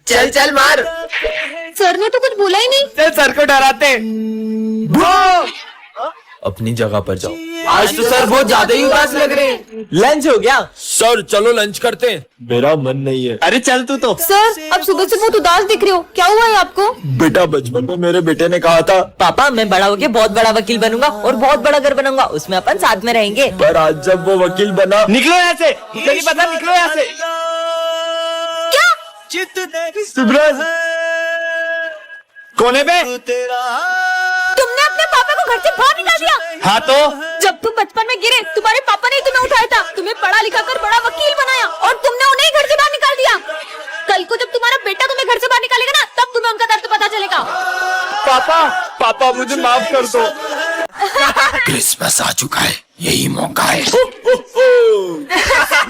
चल चल मार। सर ने तो कुछ बोला ही नहीं। चल सर को डराते। अपनी जगह पर जाओ। आज तो सर बहुत ज्यादा ही उदास लग रहे हैं। लंच हो गया? सर चलो लंच करते हैं। मेरा मन नहीं है। अरे चल तू तो। सर अब सुबह से बहुत उदास दिख रहे हो, क्या हुआ है आपको? बेटा बचपन में मेरे बेटे ने कहा था पापा मैं बड़ा होके बहुत बड़ा वकील बनूंगा और बहुत बड़ा घर बनाऊंगा, उसमें अपन साथ में रहेंगे। पर आज जब वो वकील बना। निकलो यहाँ से, मुझे नहीं पता, निकलो यहाँ से। सिमरन कोने पे? तुमने अपने पापा को घर से बाहर निकाल दिया? हाँ तो जब तुम बचपन में गिरे तुम्हारे पापा ने तुम्हें उठाया था, तुम्हें पढ़ा लिखा कर बड़ा वकील बनाया और तुमने उन्हें ही घर से बाहर निकाल दिया। कल को जब तुम्हारा बेटा तुम्हें घर से बाहर निकालेगा ना, तब तुम्हें उनका दर्द पता चलेगा। पापा पापा मुझे माफ कर दो। क्रिसमस आ चुका है, यही मौका है।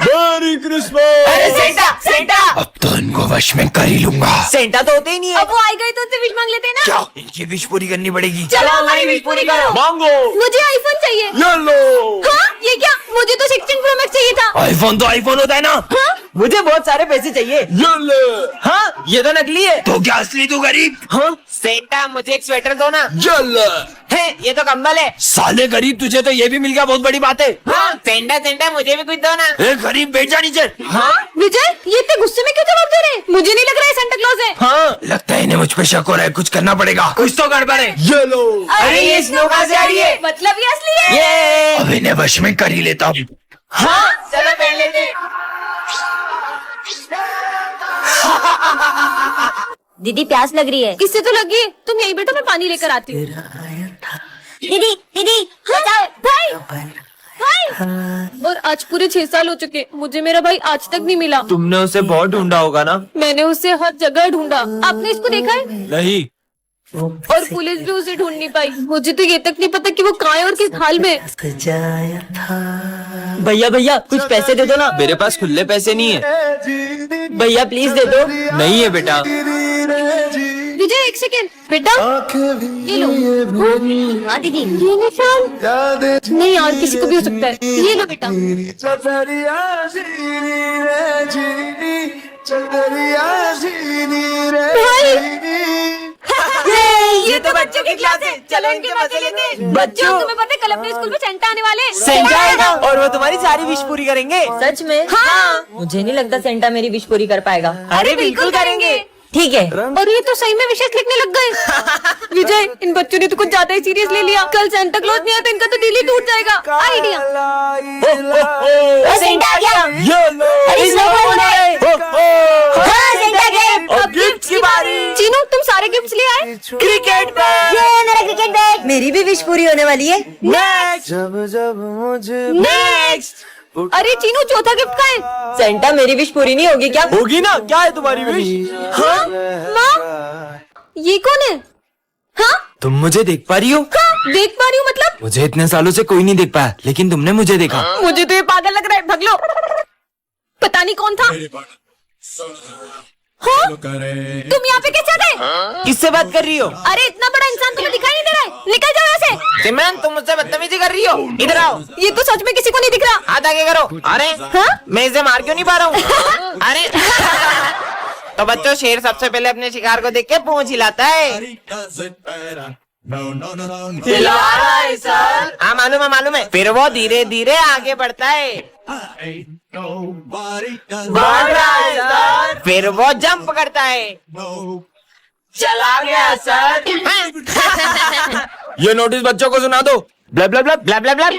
Merry Christmas. अरे सेंटा सेंटा, अब तो इनको वश में कर ही लूंगा। सेंटा तो होते ही नहीं है। अब वो आई गई तो उनसे विश मांग लेते हैं ना। क्या इनकी विश पूरी करनी पड़ेगी? चलो हमारी विश पूरी करो। मांगो। मुझे आईफोन चाहिए। ये लो। हाँ ये क्या? मुझे तो 16 प्रो मैक्स चाहिए था। आईफोन तो आईफोन होता है ना। हाँ? मुझे बहुत सारे पैसे चाहिए। ये ले। हाँ ये तो नकली है। तो क्या असली तू गरीब? हाँ सेंटा मुझे एक स्वेटर दो ना। ये ले। है ये तो कंबल है। साले गरीब, तुझे तो ये भी मिल गया, बहुत बड़ी बात है। हाँ सेंटा सेंटा मुझे भी कुछ दो ना। ए गरीब बैठ जा नीचे। हाँ विजय ये इतने गुस्से में क्यों जवाब दे रहे हैं? मुझे नहीं लग रहा है सेंटा क्लॉज है। हाँ लगता है इन्हें मुझ पे शक हो रहा है, कुछ करना पड़ेगा। कुछ तो गड़बड़ है। ये लो। अरे ये स्नो कहाँ से आ रही है? मतलब ये असली है। ये अब इन्हें वश में कर ही लेता हूँ। हाँ चलो पहन लेते। दीदी प्यास लग रही है। किससे तो लगी है? तुम यही बैठो, मैं पानी लेकर आती हूँ। दीदी दीदी बचाओ भाई भाई। और आज पूरे 6 साल हो चुके, मुझे मेरा भाई आज तक नहीं मिला। तुमने उसे बहुत ढूंढा होगा ना? मैंने उसे हर जगह ढूंढा। आपने इसको देखा है? नहीं। और पुलिस भी उसे ढूंढ नहीं पाई। मुझे तो ये तक नहीं पता कि वो कहाँ है और किस हाल में। भैया भैया कुछ पैसे दे दो ना। मेरे पास खुले पैसे नहीं है। भैया प्लीज दे दो। नहीं है बेटा। विजय एक सेकेंड बेटा, ये लो। हाँ दीदी ये निशान नहीं यार, किसी को भी हो सकता है। ये लो बेटा। ये तो बच्चों की क्लास है, चलो इनके मजे लेते हैं। बच्चों तुम्हें पता है कल अपने स्कूल में सेंटा आने वाले हैं। सेंटा आएगा और वो तुम्हारी सारी विश पूरी करेंगे। सच में? हाँ। मुझे नहीं लगता सेंटा मेरी विश पूरी कर पाएगा। अरे बिल्कुल करेंगे। ठीक है। और ये तो सही में विशेष लिखने लग गए। विजय इन बच्चों ने तो कुछ ज्यादा ही सीरियस ले लिया। कल सेंटा क्लॉज नहीं आया तो इनका तो दिल ही टूट जाएगा। आइडिया। सेंटा आ गया। ये लो। अरे स्नोबॉल है। हाँ, सेंटा गिफ्ट। अब गिफ्ट की बारी। चीनू तुम सारे गिफ्ट्स ले आए? Cricket bat. ये मेरा क्रिकेट बैट। मेरी भी विश पूरी होने वाली है। नेक्स्ट। नेक्स्ट। अरे चीनू चौथा गिफ्ट का है? सेंटा मेरी विश पूरी नहीं होगी क्या? होगी ना, क्या है तुम्हारी विश? हाँ माँ ये कौन है? हाँ तुम मुझे देख पा रही हो? हाँ देख पा रही हूँ। मतलब मुझे इतने सालों से कोई नहीं देख पाया, लेकिन तुमने मुझे देखा। मुझे तो ये पागल लग रहा है। भग लो। पता नहीं कौन था। हाँ तुम यहाँ पे कैसे आ गए? किससे बात कर रही हो? अरे इतना बड़ा इंसान तुम्हें दिखाई नहीं दे रहा है? निकल जाओ यहाँ से। सिमरन तुम मुझसे बदतमीजी कर रही हो? इधर आओ। ये तो सच में किसी को नहीं दिख रहा। हाथ आगे करो। अरे हाँ? मैं इसे मार क्यों नहीं पा रहा हूँ? अरे तो बच्चों, शेर सबसे पहले अपने शिकार को देख के पूंछ हिलाता है। हिला रहा है सर। हाँ मालूम है। फिर वो धीरे धीरे आगे बढ़ता है। भाग रहा है सर। फिर वो जंप करता है। चला गया सर। ये नोटिस बच्चों को सुना दो। Bulb bulb bulb bulb bulb bulb.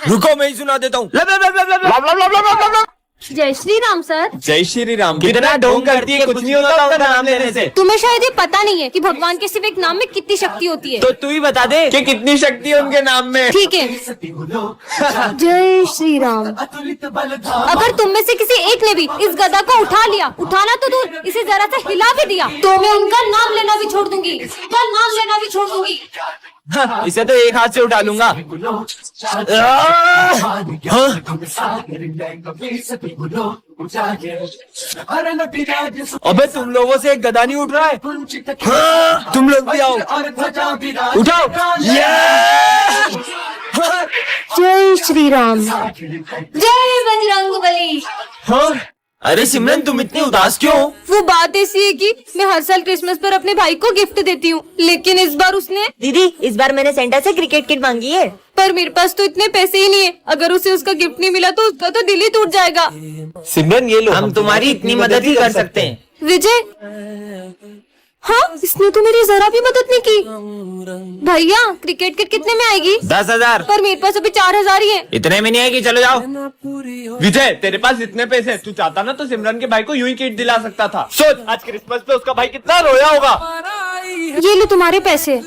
रुको मैं ही सुना देता हूँ। Bulb bulb bulb bulb bulb bulb bulb. जय श्री राम सर। जय श्री राम। कितना ढोंग करती है, कुछ नहीं होता उसका नाम लेने से। तुम्हें शायद ये पता नहीं है कि भगवान के सिर्फ एक नाम में कितनी शक्ति होती है। तो तू ही बता दे कि कितनी शक्ति है उनके नाम में। ठीक है। जय श्री राम। अगर तुम में से किसी एक ने भी इस गदा को उठा लिया, उठाना तो दूर इसे जरा सा हिला भी दिया, तो मैं उनका नाम लेना भी छोड़ दूंगी। उनका नाम लेना भी छोड़ दूंगी। इसे तो एक हाथ से उठा लूंगा। अबे तुम लोगों से एक गदा नहीं उठ रहा है। हाँ, तुम लोग भी आओ, उठाओ। जय श्री राम। जय बजरंगबली। हाँ अरे सिमरन तुम इतनी उदास क्यों हो? वो बात ऐसी है कि मैं हर साल क्रिसमस पर अपने भाई को गिफ्ट देती हूँ, लेकिन इस बार उसने दीदी इस बार मैंने सेंटा से क्रिकेट किट मांगी है। पर मेरे पास तो इतने पैसे ही नहीं है। अगर उसे उसका गिफ्ट नहीं मिला तो उसका तो दिल ही टूट जाएगा। सिमरन ये लो, हम तुम्हारी इतनी मदद ही कर सकते हैं। विजय, हाँ इसने तो मेरी जरा भी मदद नहीं की। भैया क्रिकेट किट कितने में आएगी? 10,000। पर मेरे पास अभी 4,000 ही है। इतने में नहीं आएगी, चलो जाओ। विजय तेरे पास इतने पैसे हैं, तू चाहता ना तो सिमरन के भाई को यूं ही किट दिला सकता था। सोच आज क्रिसमस पे उसका भाई कितना रोया होगा। ये लो तुम्हारे पैसे।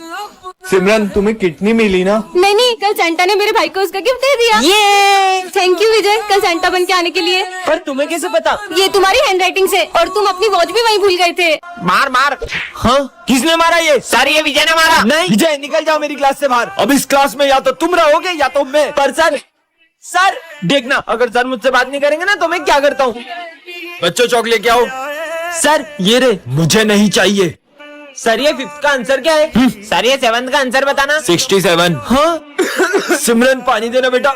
सिमरन तुम्हें किट नहीं मिली ना? नहीं नहीं, कल सेंटा ने मेरे भाई को उसका गिफ्ट दे दिया। ये थैंक यू विजय, कल सेंटा बन के आने के लिए। पर तुम्हें कैसे पता? ये तुम्हारी हैंडराइटिंग से, और तुम अपनी वॉच भी वहीं भूल गए थे। मार मार। हाँ किसने मारा ये? सर ये विजय ने मारा। नहीं विजय निकल जाओ मेरी क्लास से बाहर। अब इस क्लास में या तो तुम रहोगे या तो मैं। पर सर देखना, अगर सर मुझसे बात नहीं करेंगे ना तो मैं क्या करता हूँ। बच्चों चौक लेके आओ। सर ये रे, मुझे नहीं चाहिए। सर ये 5th का आंसर क्या है? सर ये 7th का आंसर बताना। 67। हाँ सिमरन पानी देना बेटा।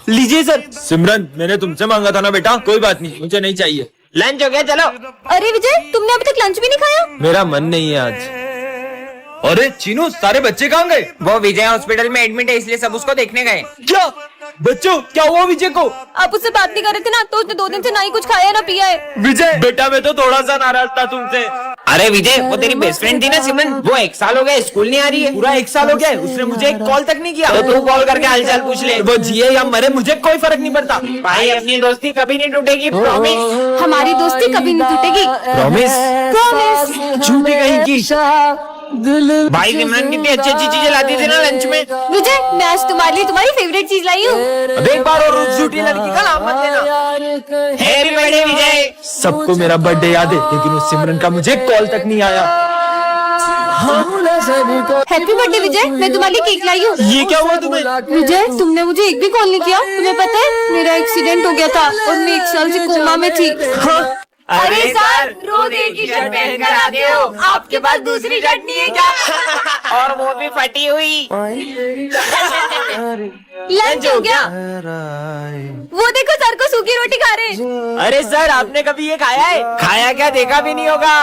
लीजिए सर। सिमरन मैंने तुमसे मांगा था ना बेटा, कोई बात नहीं मुझे नहीं चाहिए। लंच हो गया, चलो। अरे विजय, तुमने अभी तक लंच भी नहीं खाया? मेरा मन नहीं है आज। अरे चीनू सारे बच्चे कहाँ गए? वो विजय हॉस्पिटल में एडमिट है, इसलिए सब उसको देखने गए। क्या बच्चों क्या हुआ विजय को? आप उससे बात नहीं कर रहे थे ना, तो उसने 2 दिन से ना ही कुछ खाया ना पिया है। विजय बेटा मैं तो थोड़ा सा नाराज था तुमसे। अरे विजय वो तेरी बेस्ट फ्रेंड थी ना सिमरन, वो 1 साल हो गया स्कूल नहीं आ रही है। पूरा 1 साल हो गया है, उसने मुझे एक कॉल तक नहीं किया। तो तू कॉल करके हालचाल पूछ ले। वो जिए या मरे मुझे कोई फर्क नहीं पड़ता। भाई अपनी दोस्ती कभी नहीं टूटेगी, प्रॉमिस। हमारी दोस्ती कभी नहीं टूटेगी। प्रॉमिस? प्रॉमिस। झूठी कहीं की। भाई सिमरन कितनी अच्छी अच्छी चीजें लाती थी ना लंच में। विजय मैं आज तुम्हारे लिए तुम्हारी फेवरेट चीज लाई हूँ। अब एक बार और उस झूठी लड़की का नाम मत लेना। हैप्पी बर्थडे विजय। सबको मेरा बर्थडे याद है, लेकिन उस सिमरन का मुझे कॉल तक नहीं आया। हैप्पी बर्थडे विजय, मैं तुम्हारे लिए केक लाई हूँ। ये क्या हुआ तुम्हें? विजय तुमने मुझे एक भी कॉल नहीं किया। तुम्हें पता है मेरा एक्सीडेंट हो गया था और मैं 1 साल से कोमा में थी। अरे सर रोज एक ही शर्ट पहनकर आते हो, आपके पास दूसरी शर्ट नहीं है क्या? और वो भी फटी हुई। लंच हो गया? वो देखो सर को सूखी रोटी खा रहे हैं। अरे सर आपने कभी ये खाया है? खाया क्या, देखा भी नहीं होगा।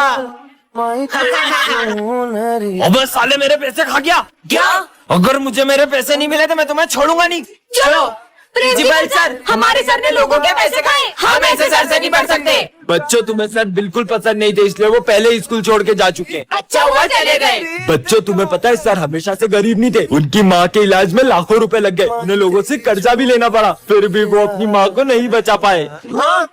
अबे साले मेरे पैसे खा गया। क्या? अगर मुझे मेरे पैसे नहीं मिले तो मैं तुम्हें छोड़ूंगा नहीं। चलो प्रिंसिपल सर, हमारे सर ने लोगों के पैसे खाए, हम ऐसे सर से नहीं पढ़ सकते। बच्चों तुम्हें सर बिल्कुल पसंद नहीं थे, इसलिए वो पहले ही स्कूल छोड़ के जा चुके। अच्छा हुआ चले गए। बच्चों तुम्हें पता है सर हमेशा से गरीब नहीं थे, उनकी माँ के इलाज में लाखों रुपए लग गए, उन्हें लोगों से कर्जा भी लेना पड़ा, फिर भी वो अपनी माँ को नहीं बचा पाए। हाँ